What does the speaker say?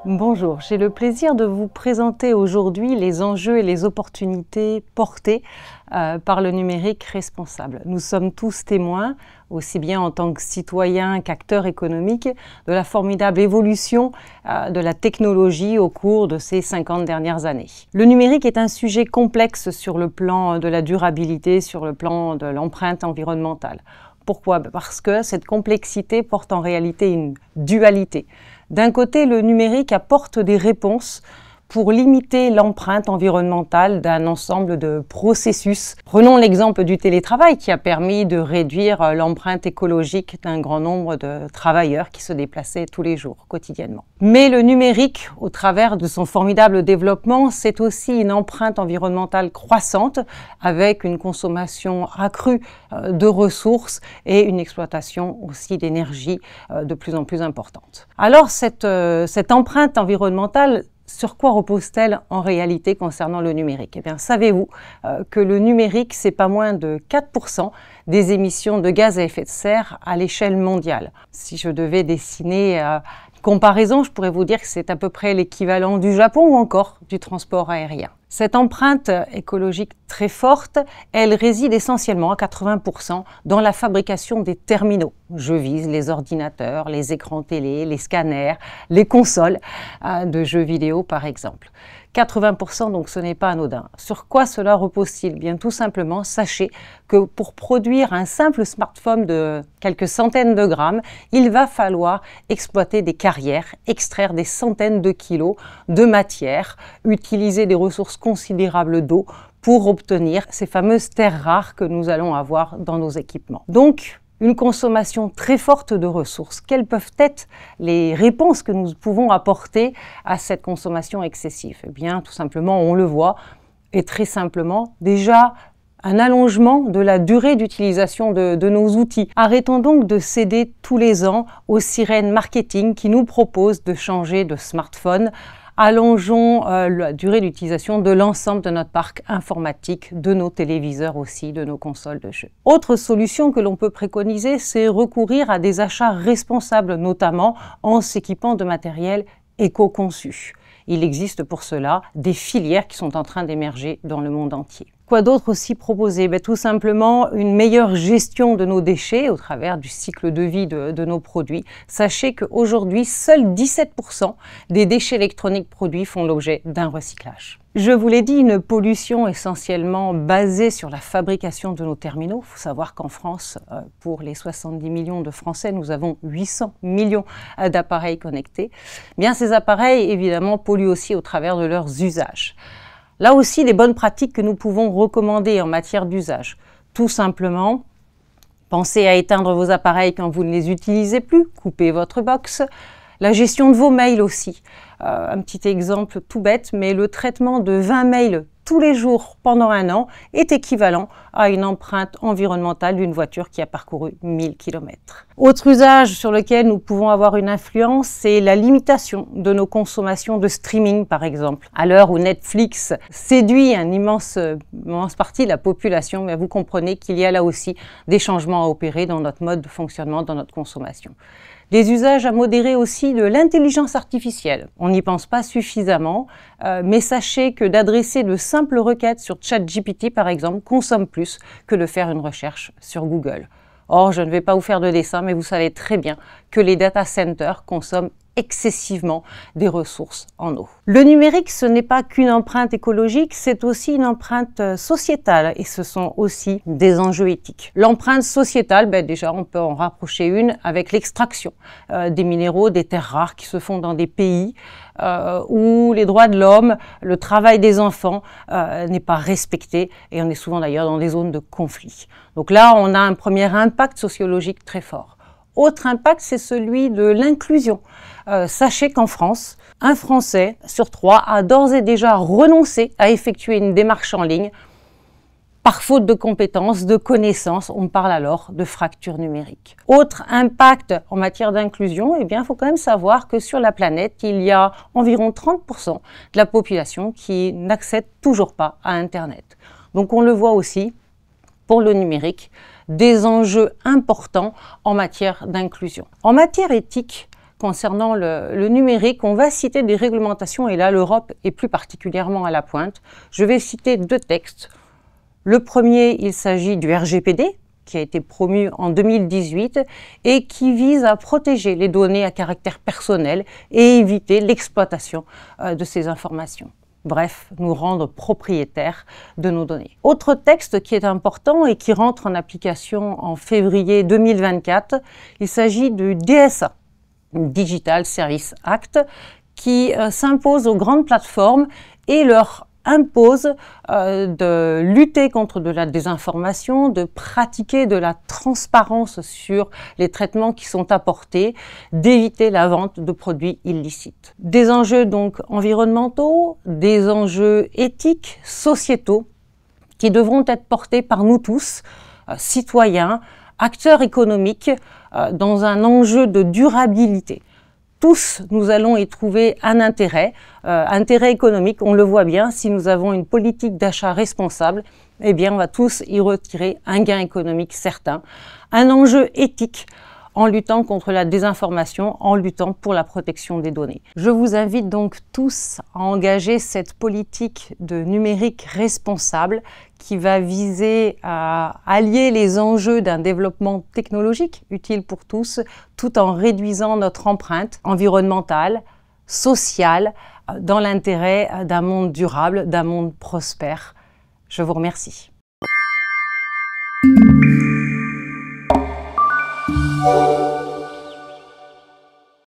Bonjour, j'ai le plaisir de vous présenter aujourd'hui les enjeux et les opportunités portés par le numérique responsable. Nous sommes tous témoins, aussi bien en tant que citoyens qu'acteurs économiques, de la formidable évolution de la technologie au cours de ces 50 dernières années. Le numérique est un sujet complexe sur le plan de la durabilité, sur le plan de l'empreinte environnementale. Pourquoi? Parce que cette complexité porte en réalité une dualité. D'un côté, le numérique apporte des réponses pour limiter l'empreinte environnementale d'un ensemble de processus. Prenons l'exemple du télétravail qui a permis de réduire l'empreinte écologique d'un grand nombre de travailleurs qui se déplaçaient tous les jours, quotidiennement. Mais le numérique, au travers de son formidable développement, c'est aussi une empreinte environnementale croissante avec une consommation accrue de ressources et une exploitation aussi d'énergie de plus en plus importante. Alors cette empreinte environnementale, sur quoi repose-t-elle en réalité concernant le numérique? Eh bien, savez-vous que le numérique, c'est pas moins de 4% des émissions de gaz à effet de serre à l'échelle mondiale. Si je devais dessiner une comparaison, je pourrais vous dire que c'est à peu près l'équivalent du Japon ou encore du transport aérien. Cette empreinte écologique très forte, elle réside essentiellement à 80% dans la fabrication des terminaux. Je vise les ordinateurs, les écrans télé, les scanners, les consoles de jeux vidéo par exemple. 80%, donc ce n'est pas anodin. Sur quoi cela repose-t-il? Bien tout simplement, sachez que pour produire un simple smartphone de quelques centaines de grammes, il va falloir exploiter des carrières, extraire des centaines de kilos de matière, utiliser des ressources considérables d'eau pour obtenir ces fameuses terres rares que nous allons avoir dans nos équipements. Donc, une consommation très forte de ressources. Quelles peuvent être les réponses que nous pouvons apporter à cette consommation excessive? Eh bien, tout simplement, on le voit, et très simplement, déjà, un allongement de la durée d'utilisation de nos outils. Arrêtons donc de céder tous les ans aux sirènes marketing qui nous proposent de changer de smartphone. Allongeons la durée d'utilisation de l'ensemble de notre parc informatique, de nos téléviseurs aussi, de nos consoles de jeux. Autre solution que l'on peut préconiser, c'est recourir à des achats responsables, notamment en s'équipant de matériel éco-conçu. Il existe pour cela des filières qui sont en train d'émerger dans le monde entier. Quoi d'autre aussi proposer? Tout simplement une meilleure gestion de nos déchets au travers du cycle de vie de nos produits. Sachez qu'aujourd'hui, seuls 17% des déchets électroniques produits font l'objet d'un recyclage. Je vous l'ai dit, une pollution essentiellement basée sur la fabrication de nos terminaux. Il faut savoir qu'en France, pour les 70 millions de Français, nous avons 800 millions d'appareils connectés. Bien, ces appareils, évidemment, polluent aussi au travers de leurs usages. Là aussi, les bonnes pratiques que nous pouvons recommander en matière d'usage. Tout simplement, pensez à éteindre vos appareils quand vous ne les utilisez plus, coupez votre box. La gestion de vos mails aussi. Un petit exemple tout bête, mais le traitement de 20 mails tous les jours pendant un an est équivalent à une empreinte environnementale d'une voiture qui a parcouru 1000 km. Autre usage sur lequel nous pouvons avoir une influence, c'est la limitation de nos consommations de streaming par exemple. À l'heure où Netflix séduit une immense partie de la population, mais vous comprenez qu'il y a là aussi des changements à opérer dans notre mode de fonctionnement, dans notre consommation. Des usages à modérer aussi de l'intelligence artificielle. On n'y pense pas suffisamment, mais sachez que d'adresser de simples requêtes sur ChatGPT, par exemple, consomme plus que de faire une recherche sur Google. Or, je ne vais pas vous faire de dessin, mais vous savez très bien que les data centers consomment excessivement des ressources en eau. Le numérique, ce n'est pas qu'une empreinte écologique, c'est aussi une empreinte sociétale et ce sont aussi des enjeux éthiques. L'empreinte sociétale, déjà on peut en rapprocher une avec l'extraction des minéraux, des terres rares qui se font dans des pays où les droits de l'homme, le travail des enfants n'est pas respecté et on est souvent d'ailleurs dans des zones de conflit. Donc là, on a un premier impact sociologique très fort. Autre impact, c'est celui de l'inclusion. Sachez qu'en France, un Français sur 3 a d'ores et déjà renoncé à effectuer une démarche en ligne Par faute de compétences, de connaissances, on parle alors de fracture numérique. Autre impact en matière d'inclusion, eh bien, il faut quand même savoir que sur la planète, il y a environ 30% de la population qui n'accède toujours pas à Internet. Donc on le voit aussi pour le numérique, des enjeux importants en matière d'inclusion. En matière éthique, concernant le numérique, on va citer des réglementations, et là l'Europe est plus particulièrement à la pointe. Je vais citer 2 textes. Le premier, il s'agit du RGPD, qui a été promu en 2018 et qui vise à protéger les données à caractère personnel et éviter l'exploitation de ces informations. Bref, nous rendre propriétaires de nos données. Autre texte qui est important et qui rentre en application en février 2024, il s'agit du DSA, Digital Services Act, qui s'impose aux grandes plateformes et leur impose de lutter contre de la désinformation, de pratiquer de la transparence sur les traitements qui sont apportés, d'éviter la vente de produits illicites. Des enjeux donc environnementaux, des enjeux éthiques, sociétaux, qui devront être portés par nous tous, citoyens, acteurs économiques, dans un enjeu de durabilité. Tous, nous allons y trouver un intérêt économique, on le voit bien, si nous avons une politique d'achat responsable, eh bien on va tous y retirer un gain économique certain. Un enjeu éthique en luttant contre la désinformation, en luttant pour la protection des données. Je vous invite donc tous à engager cette politique de numérique responsable qui va viser à allier les enjeux d'un développement technologique utile pour tous, tout en réduisant notre empreinte environnementale, sociale, dans l'intérêt d'un monde durable, d'un monde prospère. Je vous remercie. Oh.